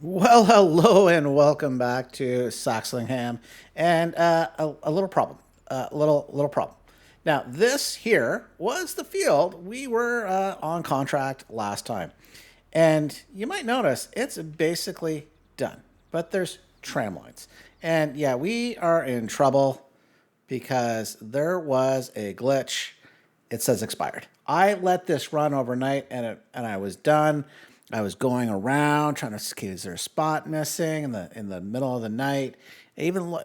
Well, hello and welcome back to Saxlingham, and a little problem, little problem. Now, this here was the field we were on contract last time, and you might notice it's basically done, but there's tram lines, and yeah, we are in trouble because there was a glitch. It says expired. I let this run overnight, and I was done. I was going around trying to see is there a spot missing in the middle of the night. I even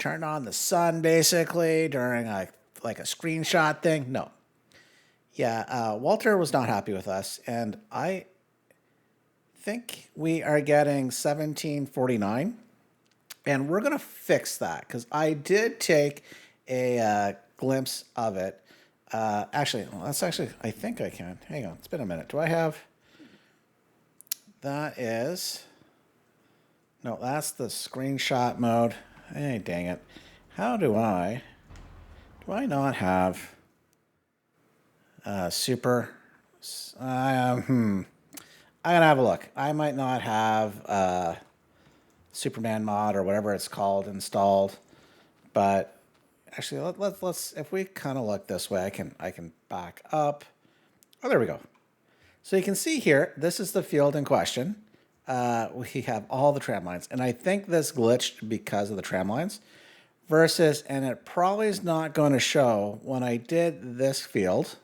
turned on the sun basically during like a screenshot thing. No, yeah, Walter was not happy with us, and I think we are getting 1749, and we're gonna fix that because I did take a glimpse of it. Actually, well, that's actually I think I can. Hang on, it's been a minute. Do I have? That is no. That's the screenshot mode. Hey, dang it! How do I? Do I not have super? I'm gonna have a look. I might not have Superman mod or whatever it's called installed, but actually let's if we kind of look this way, I can back up. Oh, there we go. So you can see here, this is the field in question. We have all the tram lines, and I think this glitched because of the tram lines. Versus, and it probably is not going to show when I did this field.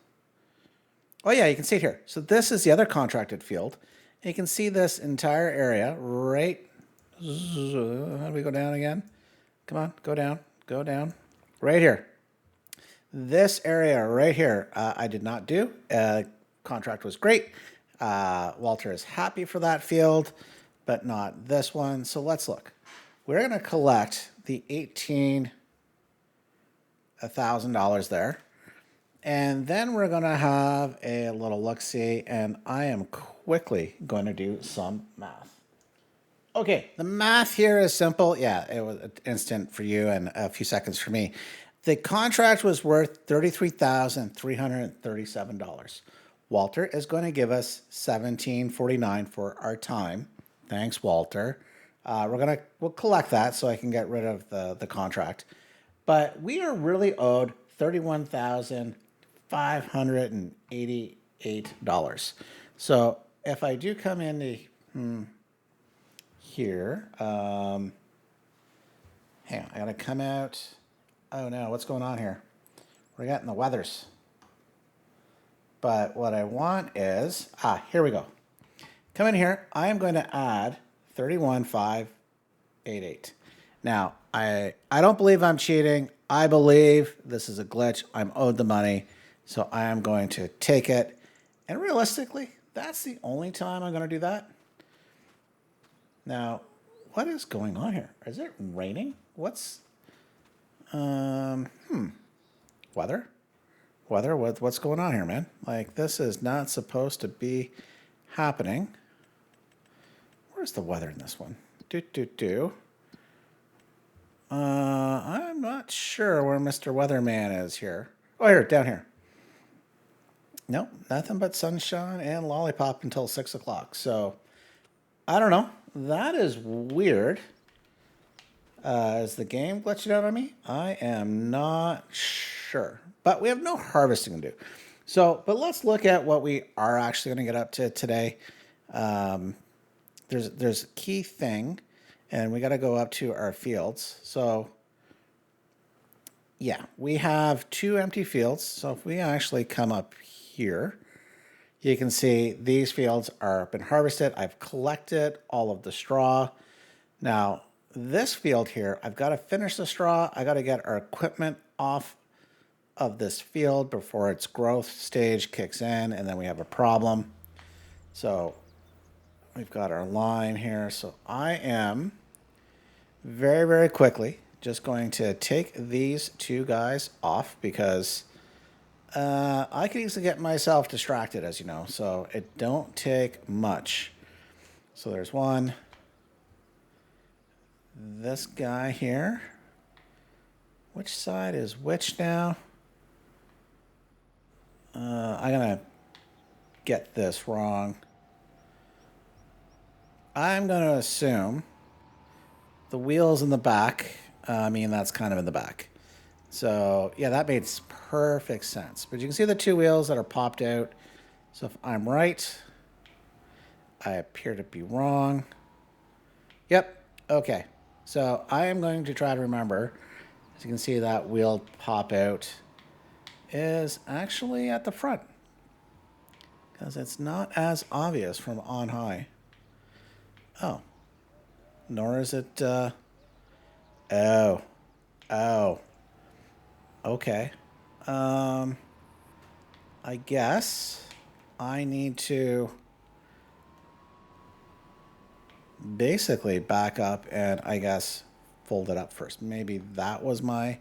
Oh yeah, you can see it here. So this is the other contracted field. And you can see this entire area right. How do we go down again? Come on, go down. Right here. This area right here, I did not do. Contract was great. Walter is happy for that field, but not this one. So let's look. We're going to collect the $18,000 there. And then we're going to have a little look-see, and I am quickly going to do some math. Okay, the math here is simple. Yeah, it was instant for you and a few seconds for me. The contract was worth $33,337. Walter is going to give us $17.49 for our time. Thanks, Walter. We'll collect that so I can get rid of the contract. But we are really owed $31,588. So if I do come into here, hang on, I gotta come out. Oh no, what's going on here? We're getting the weathers. But what I want is, here we go. Come in here. I am going to add 31,588. Now, I don't believe I'm cheating. I believe this is a glitch. I'm owed the money. So I am going to take it. And realistically, that's the only time I'm going to do that. Now, what is going on here? Is it raining? What's weather? Weather? What's going on here, man? Like, this is not supposed to be happening. Where's the weather in this one? I'm not sure where Mr. Weatherman is here. Oh, here, down here. Nope, nothing but sunshine and lollipop until 6 o'clock. So, I don't know. That is weird. Is the game glitching out on me? I am not sure. But we have no harvesting to do. So, but let's look at what we are actually going to get up to today. There's a key thing, and we got to go up to our fields. So, yeah, we have two empty fields. So if we actually come up here, you can see these fields are been harvested. I've collected all of the straw. Now, this field here, I've got to finish the straw. I got to get our equipment off of this field before its growth stage kicks in, and then we have a problem. So we've got our line here. So I am very, very quickly just going to take these two guys off because I could easily get myself distracted, as you know. So it don't take much. So there's one. This guy here. Which side is which now? I'm going to get this wrong. I'm going to assume the wheels in the back, I mean, that's kind of in the back. So, yeah, that makes perfect sense. But you can see the two wheels that are popped out. So if I'm right, I appear to be wrong. Yep, okay. So I am going to try to remember. As you can see, that wheel pop out is actually at the front, because it's not as obvious from on high. Oh, nor is it, oh, oh, okay. Um, I guess I need to basically back up and I guess fold it up first. Maybe that was my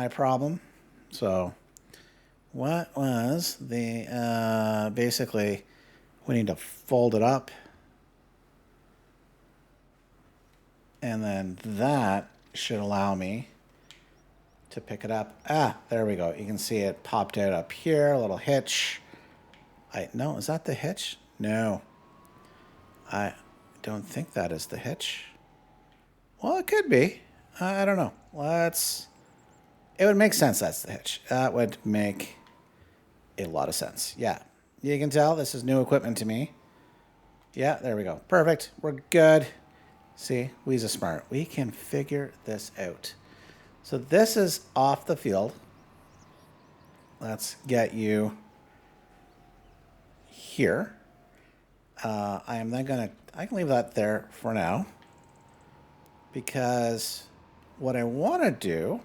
problem. So what was the basically we need to fold it up, and then that should allow me to pick it up. Ah, there we go. You can see it popped out up here, a little hitch. No, is that the hitch? No. I don't think that is the hitch. Well, it could be. I don't know. It would make sense that's the hitch. That would make a lot of sense. Yeah. You can tell this is new equipment to me. Yeah, there we go. Perfect. We're good. See, we's a smart. We can figure this out. So this is off the field. Let's get you here. I am then I can leave that there for now, because what I want to do,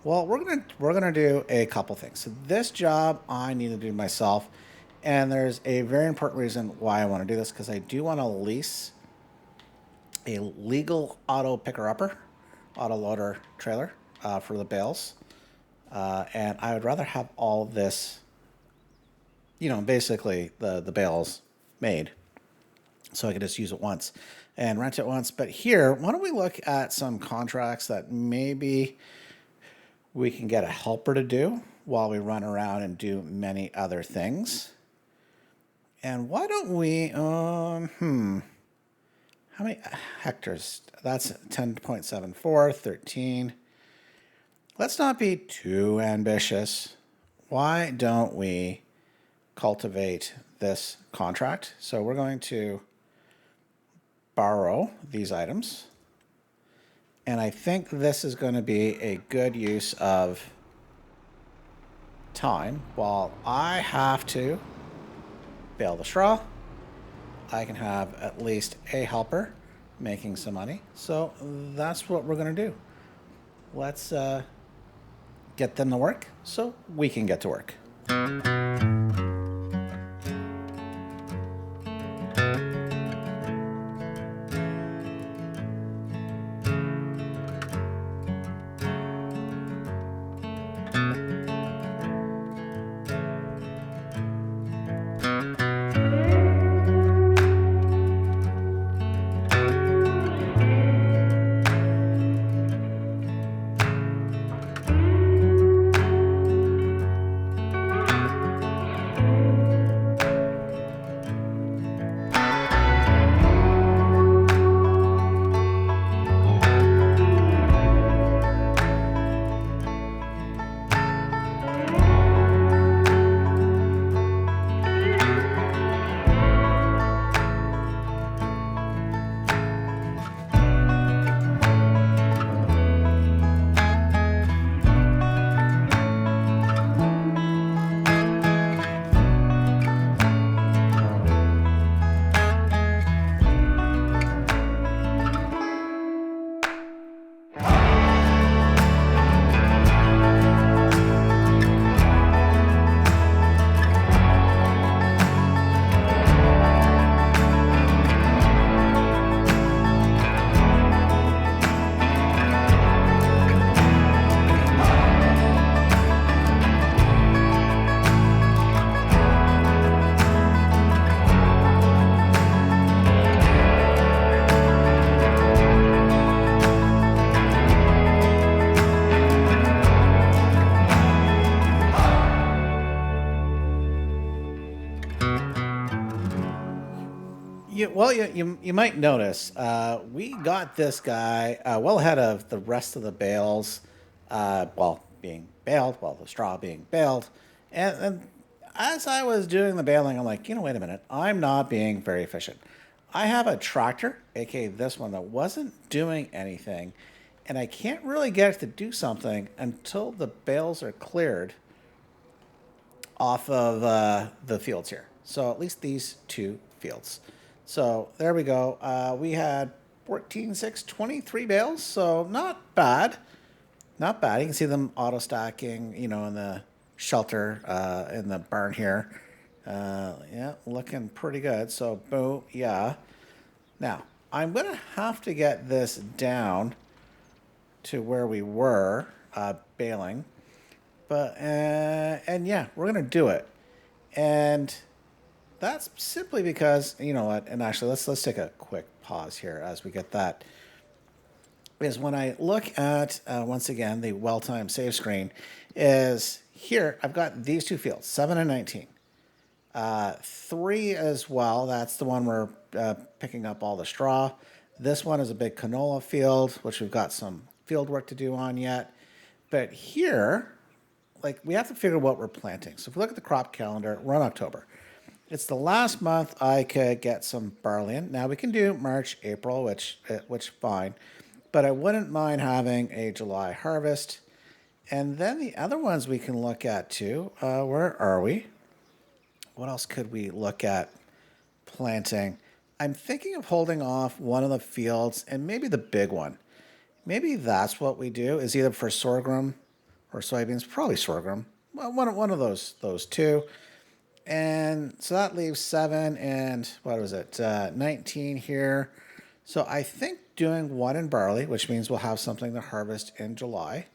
well, we're gonna do a couple things. So this job I need to do myself, and there's a very important reason why I want to do this, because I do want to lease a legal auto picker-upper, auto loader trailer for the bales, and I would rather have all this, basically the bales made, so I could just use it once and rent it once. But here, why don't we look at some contracts that maybe we can get a helper to do while we run around and do many other things. And why don't we, how many hectares? That's 10.74, 13. Let's not be too ambitious. Why don't we cultivate this contract? So we're going to borrow these items. And I think this is going to be a good use of time. While I have to bale the straw, I can have at least a helper making some money. So that's what we're going to do. Let's get them to work so we can get to work. You might notice we got this guy well ahead of the rest of the bales, being baled, the straw being baled, and as I was doing the baling, I'm like, wait a minute, I'm not being very efficient. I have a tractor, aka this one, that wasn't doing anything, and I can't really get it to do something until the bales are cleared off of the fields here. So at least these two fields. So there we go. We had 14, 6, 23 bales. So not bad. Not bad. You can see them auto stacking, in the shelter in the barn here. Yeah, looking pretty good. So boom, yeah. Now, I'm going to have to get this down to where we were baling. But and yeah, we're gonna do it, and that's simply because you know what. And actually, let's take a quick pause here as we get that. Is when I look at once again the well-timed save screen, is here I've got these two fields, 7 and 19, 3 as well. That's the one we're picking up all the straw. This one is a big canola field, which we've got some field work to do on yet. But here, like, we have to figure out what we're planting. So if we look at the crop calendar, we're in October. It's the last month I could get some barley in. Now we can do March, April, which fine, but I wouldn't mind having a July harvest. And then the other ones we can look at too. Where are we? What else could we look at planting? I'm thinking of holding off one of the fields and maybe the big one. Maybe that's what we do, is either for sorghum or soybeans, probably sorghum. Well, one of those two. And so that leaves 7 and, 19 here. So I think doing one in barley, which means we'll have something to harvest in July.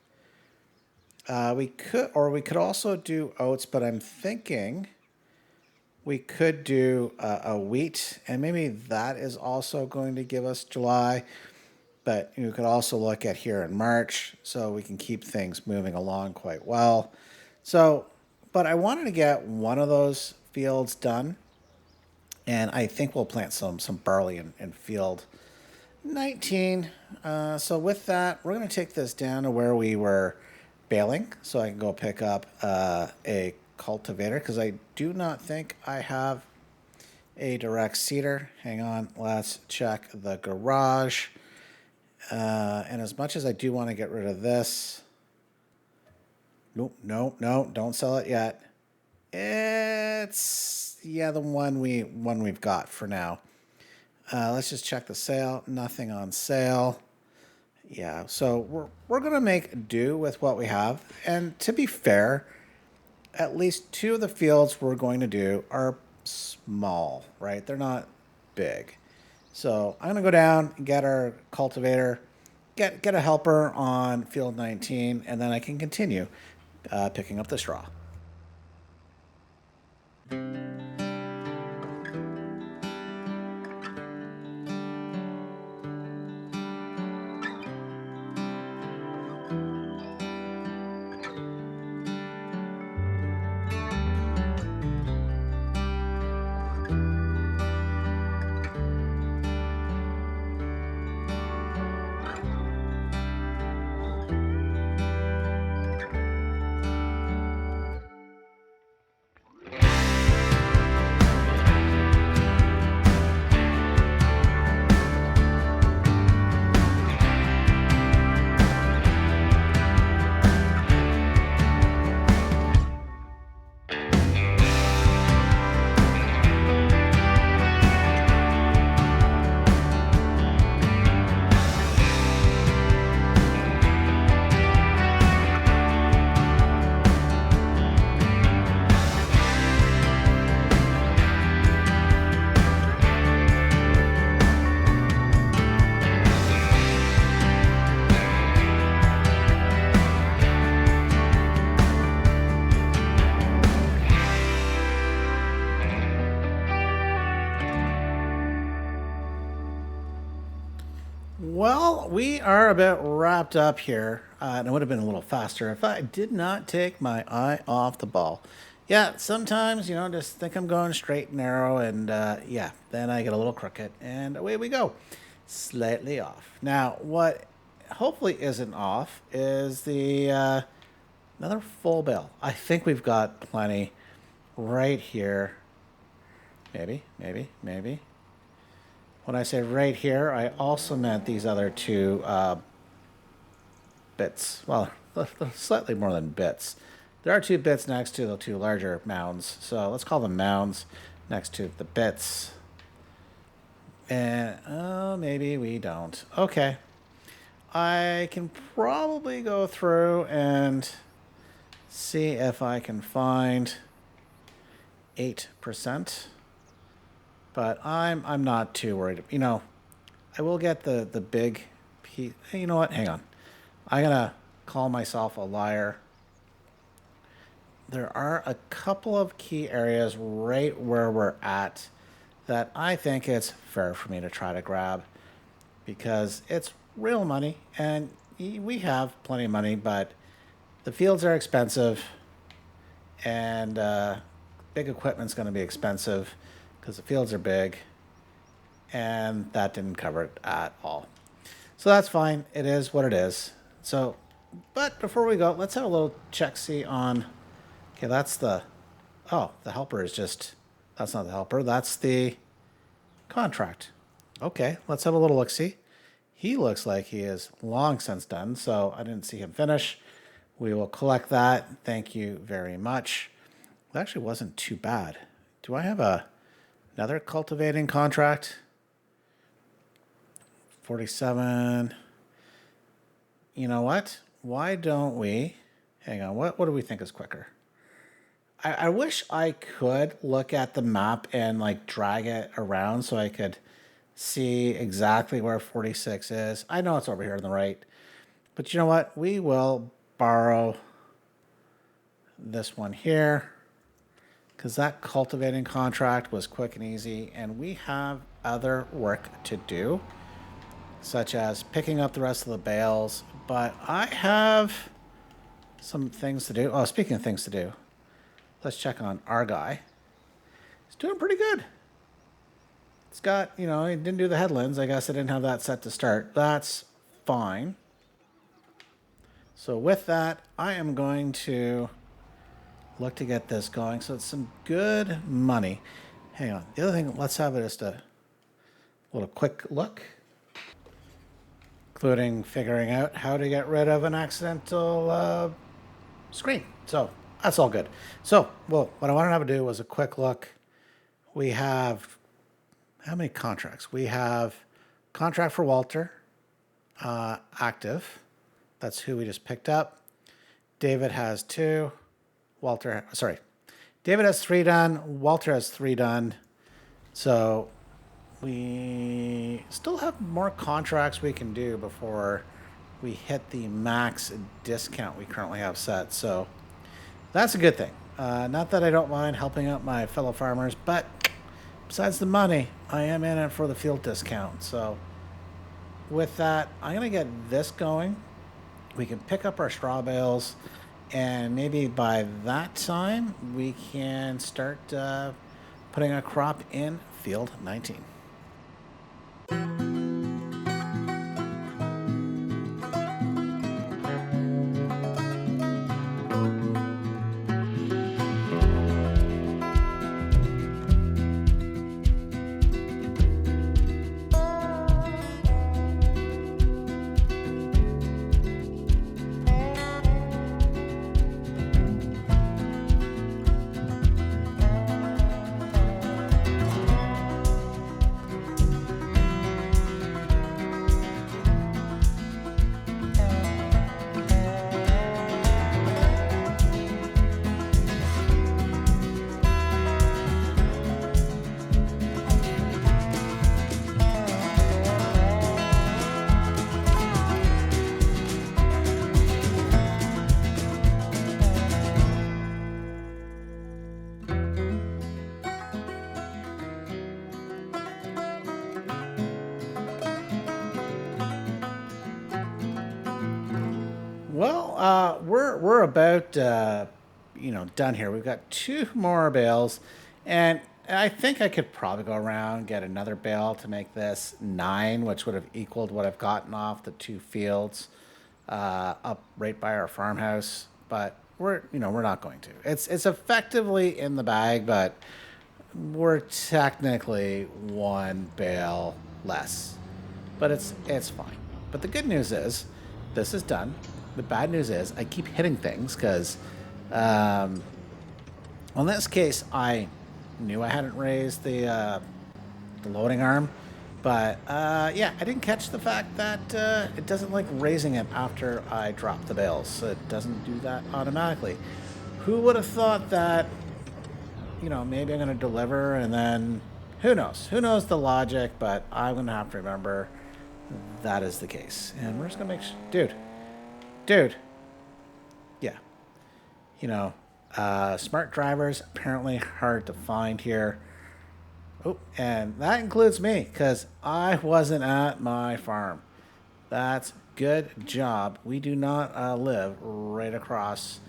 We could also do oats, but I'm thinking we could do a wheat, and maybe that is also going to give us July. But you could also look at here in March, so we can keep things moving along quite well. So, but I wanted to get one of those fields done, and I think we'll plant some barley in field 19. So with that, we're going to take this down to where we were baling, so I can go pick up a cultivator, because I do not think I have a direct seeder. Hang on, let's check the garage. And as much as I do want to get rid of this, no, don't sell it yet. It's the one we've got for now. Let's just check the sale. Nothing on sale. Yeah, so we're gonna make do with what we have. And to be fair, at least 2 of the fields we're going to do are small, right? They're not big. So I'm gonna go down and get our cultivator, get a helper on field 19, and then I can continue picking up the straw. Well, we are a bit wrapped up here, and it would have been a little faster if I did not take my eye off the ball. Yeah, sometimes, just think I'm going straight and narrow, and yeah, then I get a little crooked, and away we go. Slightly off. Now, what hopefully isn't off is the another full bill. I think we've got plenty right here. Maybe, maybe, maybe. When I say right here, I also meant these other two bits. Well, slightly more than bits. There are two bits next to the two larger mounds, so let's call them mounds next to the bits. And oh, maybe we don't. Okay. I can probably go through and see if I can find 8%. But I'm not too worried. I will get the big piece. Hey, you know what? Hang on. I'm gonna call myself a liar. There are a couple of key areas right where we're at that I think it's fair for me to try to grab because it's real money and we have plenty of money, but the fields are expensive and big equipment's going to be expensive because the fields are big, and that didn't cover it at all. So that's fine. It is what it is. So, but before we go, let's have a little check-see on. Okay, that's the. Oh, the helper is just. That's not the helper. That's the contract. Okay, let's have a little look-see. He looks like he is long since done, so I didn't see him finish. We will collect that. Thank you very much. It actually wasn't too bad. Do I have another cultivating contract? 47. You know what? Why don't we... Hang on. What do we think is quicker? I wish I could look at the map and drag it around so I could see exactly where 46 is. I know it's over here on the right. But you know what? We will borrow this one here because that cultivating contract was quick and easy, and we have other work to do, such as picking up the rest of the bales. But I have some things to do. Oh, speaking of things to do, let's check on our guy. He's doing pretty good. It's got, he didn't do the headlands. I guess I didn't have that set to start. That's fine. So with that, I am going to look to get this going. So it's some good money. Hang on. The other thing, let's have it just a little quick look, including figuring out how to get rid of an accidental screen. So that's all good. So, well, what I wanted to have to do was a quick look. We have, how many contracts? We have contract for Walter, active. That's who we just picked up. David has 2. David has 3 done. Walter has 3 done. So we still have more contracts we can do before we hit the max discount we currently have set. So that's a good thing. Not that I don't mind helping out my fellow farmers, but besides the money, I am in it for the field discount. So with that, I'm going to get this going. We can pick up our straw bales, and maybe by that time, we can start putting a crop in field 19. Well, we're about done here. We've got 2 more bales, and I think I could probably go around, get another bale to make this 9, which would have equaled what I've gotten off the 2 fields up right by our farmhouse. But we're not going to. It's effectively in the bag, but we're technically 1 bale less. But it's fine. But the good news is this is done. The bad news is I keep hitting things because in this case I knew I hadn't raised the loading arm, but yeah, I didn't catch the fact that it doesn't like raising it after I drop the bales. So it doesn't do that automatically. Who would have thought that? Maybe I'm going to deliver and then who knows? Who knows the logic, but I'm going to have to remember that is the case. And we're just going to dude, yeah. Smart drivers apparently hard to find here. Oh, and that includes me because I wasn't at my farm. That's good job. We do not live right across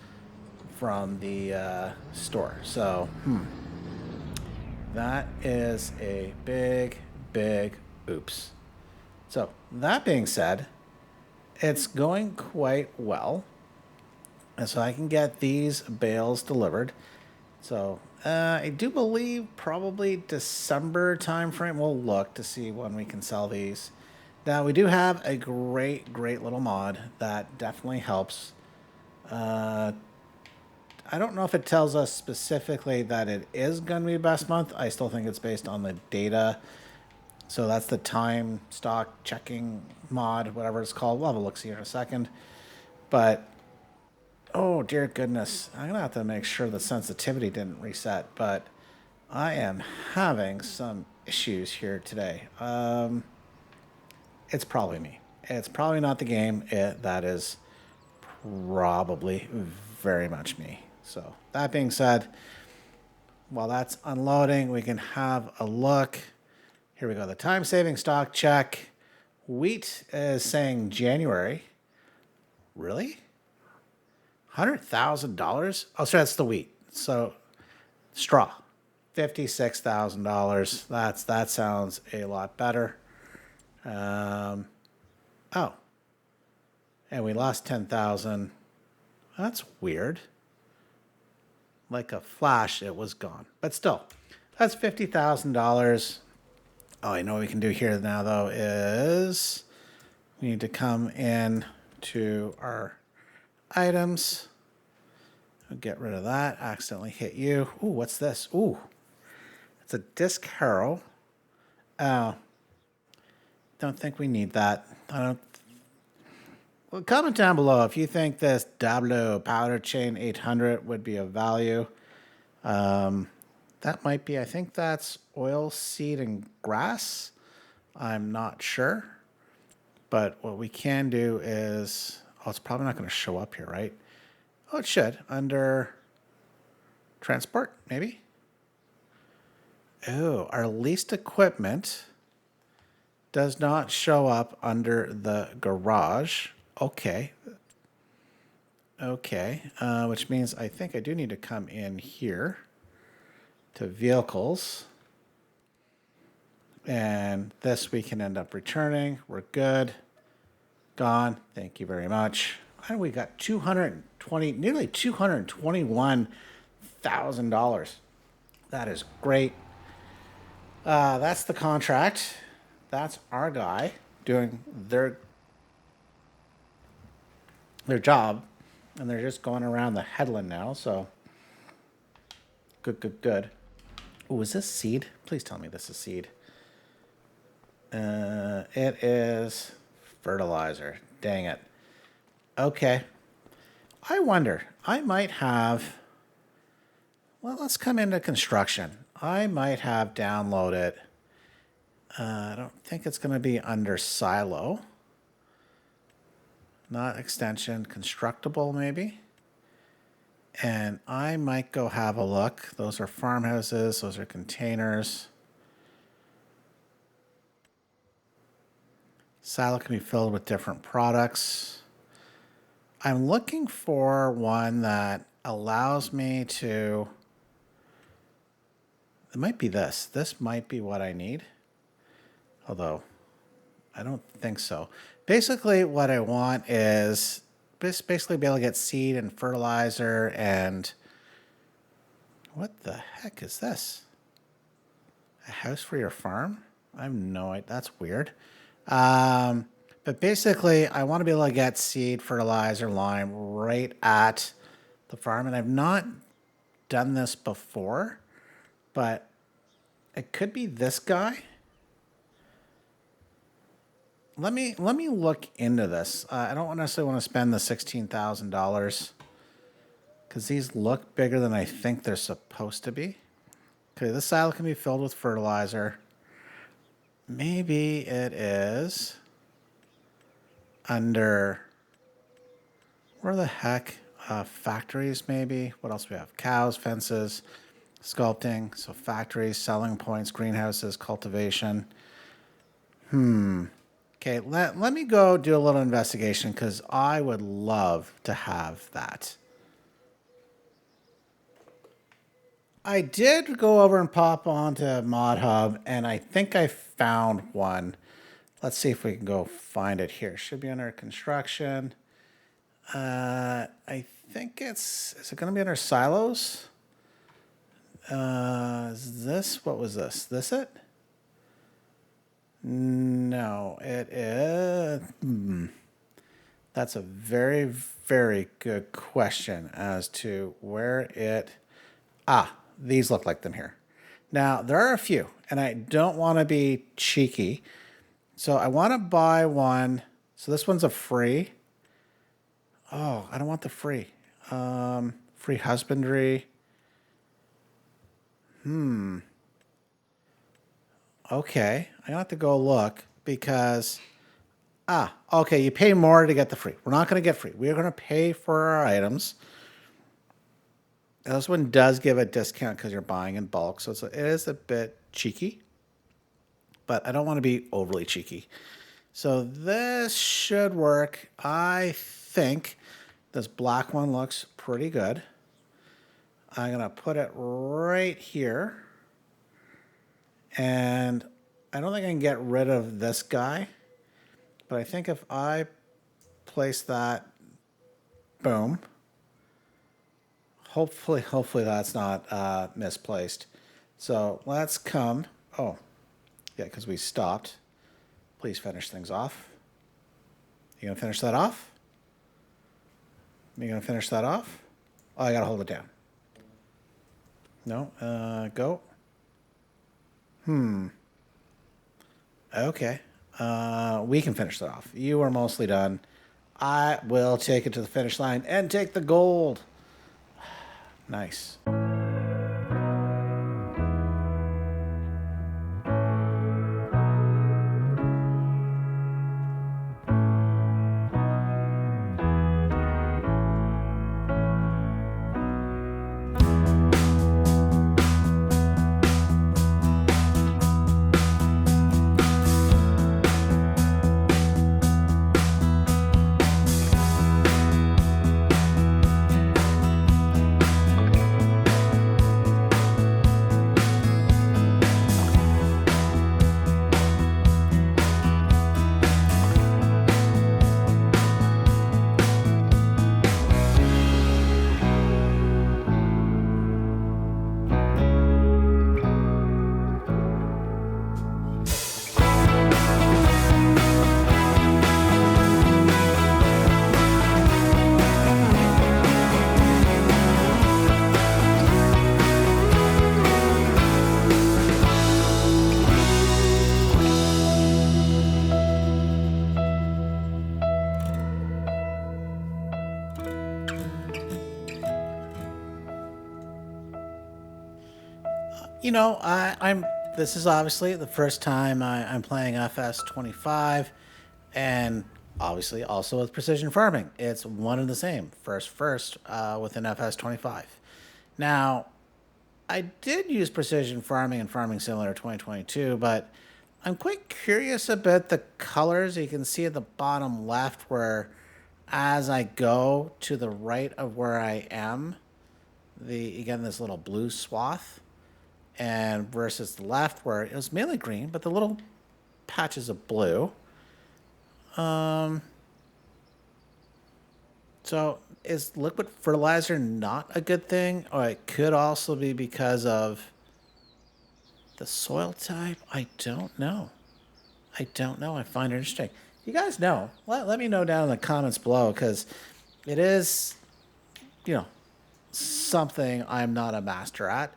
from the store. So, that is a big, big oops. So, that being said, it's going quite well. And so I can get these bales delivered. So, I do believe probably December timeframe. We'll look to see when we can sell these. Now, we do have a great, great little mod that definitely helps. I don't know if it tells us specifically that it is going to be best month. I still think it's based on the data. So that's the time stock checking mod, whatever it's called. We'll have a look see here in a second. But, oh, dear goodness. I'm going to have to make sure the sensitivity didn't reset. But I am having some issues here today. It's probably me. It's probably not the game. That is probably very much me. So that being said, while that's unloading, we can have a look. Here we go. The time saving stock check. Wheat is saying January. Really? $100,000? Oh, sorry, that's the wheat. So straw. $56,000. That sounds a lot better. Oh. And we lost 10,000. That's weird. Like a flash, it was gone. But still, that's $50,000. Oh, I know what we can do here now, though, is we need to come in to our items. I'll get rid of that. Accidentally hit you. Ooh, what's this? Ooh, it's a disc harrow. Oh, don't think we need that. Well, comment down below if you think this Dablo Powder Chain 800 would be of value. That might be, I think that's oil, seed, and grass. I'm not sure. But what we can do is, it's probably not going to show up here, right? Oh, it should. Under transport, maybe. Oh, our leased equipment does not show up under the garage. Okay. Which means I think I do need to come in here to vehicles. And this we can end up returning. We're good. Gone. Thank you very much. And we got nearly $221,000. That is great. That's the contract. That's our guy doing their job, and they're just going around the headland now. So good. Oh, is this seed? Please tell me this is seed. It is fertilizer. Dang it. Okay. I wonder. I might have. Well, let's come into construction. I might have downloaded. I don't think it's going to be under silo. Not extension, constructible maybe. And I might go have a look. Those are farmhouses. Those are containers. Silo can be filled with different products. I'm looking for one that allows me to, it might be this. This might be what I need. Although, I don't think so. Basically, what I want is basically be able to get seed and fertilizer and... What the heck is this? A house for your farm? I have no idea. That's weird. But basically, I want to be able to get seed, fertilizer, lime right at the farm. And I've not done this before, but it could be this guy. Let me look into this. I don't necessarily want to spend the $16,000 because these look bigger than I think they're supposed to be. Okay, this silo can be filled with fertilizer. Maybe it is under, where the heck? Factories, maybe. What else do we have? Cows, fences, sculpting. So factories, selling points, greenhouses, cultivation. Okay, let me go do a little investigation because I would love to have that. I did go over and pop onto Mod Hub, and I think I found one. Let's see if we can go find it here. Should be under construction. I think is it going to be under silos? Is this, what was this? This it? No, it is. That's a very, very good question as to where it... These look like them here. Now, there are a few, and I don't want to be cheeky. So I want to buy one. So this one's a free. Oh, I don't want the free. Free husbandry. Okay, I have to go look because... okay, you pay more to get the free. We're not going to get free. We're going to pay for our items. This one does give a discount because you're buying in bulk, so it is a bit cheeky, but I don't want to be overly cheeky. So this should work. I think this black one looks pretty good. I'm going to put it right here, and I don't think I can get rid of this guy, but I think if I place that, boom. Hopefully that's not misplaced. So let's come. Oh, yeah, because we stopped. Please finish things off. You gonna finish that off? You gonna finish that off? Oh, I gotta hold it down. No, go. Okay. We can finish that off. You are mostly done. I will take it to the finish line and take the gold. Nice. You know, I'm. This is obviously the first time I'm playing FS25, and obviously also with precision farming. It's one and the same. First, within FS25. Now, I did use precision farming and farming simulator 2022, but I'm quite curious about the colors. You can see at the bottom left where, as I go to the right of where I am, again, this little blue swath, and versus the left where it was mainly green, but the little patches of blue. So is liquid fertilizer not a good thing? Or it could also be because of the soil type? I don't know. I don't know. I find it interesting. You guys know. Let me know down in the comments below, because it is, you know, something I'm not a master at.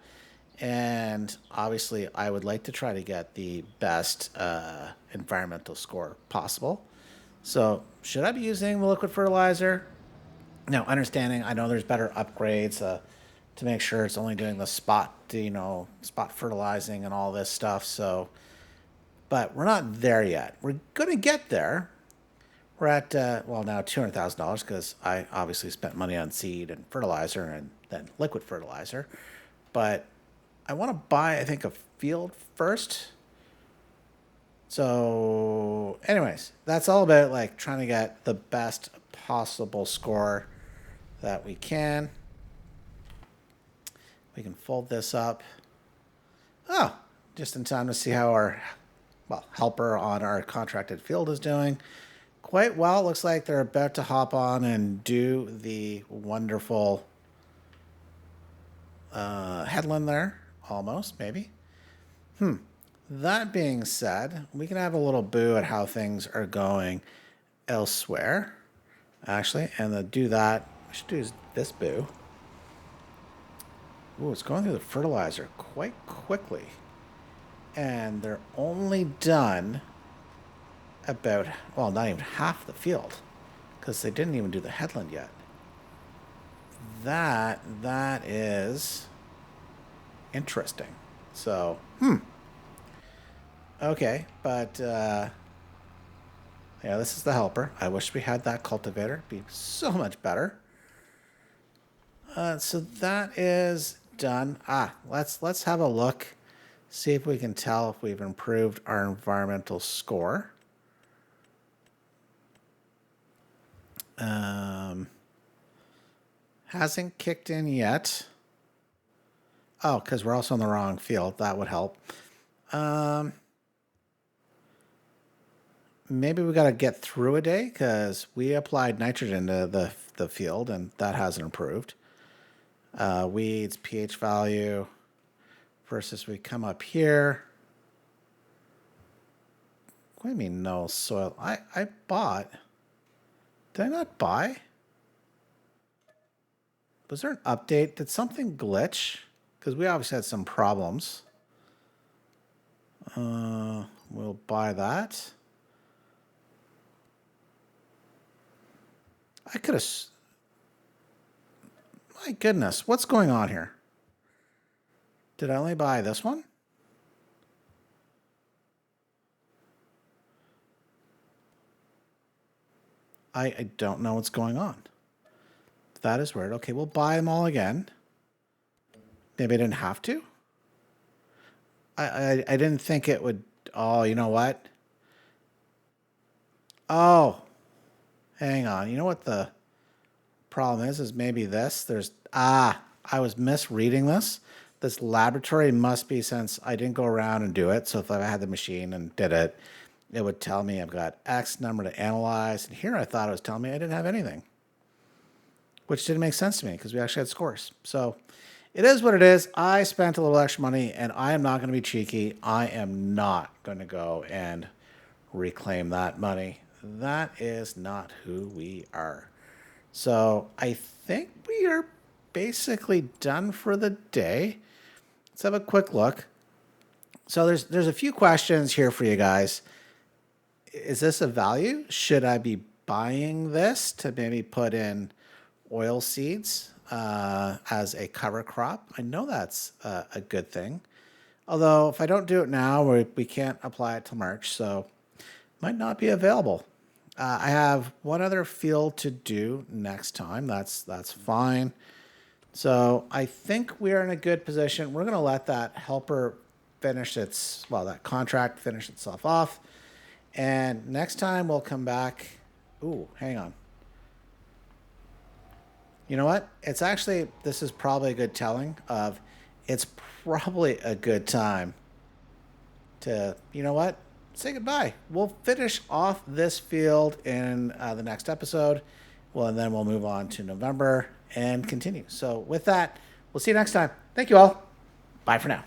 And obviously, I would like to try to get the best environmental score possible. So, should I be using the liquid fertilizer? Now, understanding, I know there's better upgrades to make sure it's only doing the spot, spot fertilizing and all this stuff. So, but we're not there yet. We're gonna get there. We're at now $200,000 because I obviously spent money on seed and fertilizer and then liquid fertilizer. But I want to buy, I think, a field first. So, anyways, that's all about like trying to get the best possible score that we can. We can fold this up. Oh, just in time to see how our helper on our contracted field is doing. Quite well. Looks like they're about to hop on and do the wonderful headland there. Almost, maybe. That being said, we can have a little boo at how things are going elsewhere. Actually, and to do that, we should do this boo. Ooh, it's going through the fertilizer quite quickly. And they're only done about, not even half the field, because they didn't even do the headland yet. That is interesting. So, okay, but yeah, this is the helper. I wish we had that cultivator. It'd be so much better. So that is done. Let's have a look. See if we can tell if we've improved our environmental score. Hasn't kicked in yet. Oh, because we're also in the wrong field. That would help. Maybe we got to get through a day because we applied nitrogen to the field and that hasn't improved. Weeds, pH value versus we come up here. What do you mean no soil? I bought. Did I not buy? Was there an update? Did something glitch? Because we obviously had some problems. We'll buy that. I could have... My goodness, what's going on here? Did I only buy this one? I don't know what's going on. That is weird. Okay, we'll buy them all again. Maybe I didn't have to. I didn't think it would. Oh, you know what? Oh, hang on. You know what the problem is maybe this. I was misreading this. This laboratory must be, since I didn't go around and do it. So if I had the machine and did it, it would tell me I've got X number to analyze. And here I thought it was telling me I didn't have anything, which didn't make sense to me because we actually had scores. So it is what it is. I spent a little extra money and I am not going to be cheeky. I am not going to go and reclaim that money. That is not who we are. So I think we are basically done for the day. Let's have a quick look. So there's a few questions here for you guys. Is this a value? Should I be buying this to maybe put in oil seeds as a cover crop? I know that's a good thing. Although if I don't do it now, we can't apply it till March, so it might not be available. I have one other field to do next time. That's fine. So I think we are in a good position. We're going to let that helper finish that contract finish itself off. And next time we'll come back. Ooh, hang on. You know what? This is probably a good telling of it's probably a good time to, you know what? Say goodbye. We'll finish off this field in the next episode. Well, and then we'll move on to November and continue. So, with that, we'll see you next time. Thank you all. Bye for now.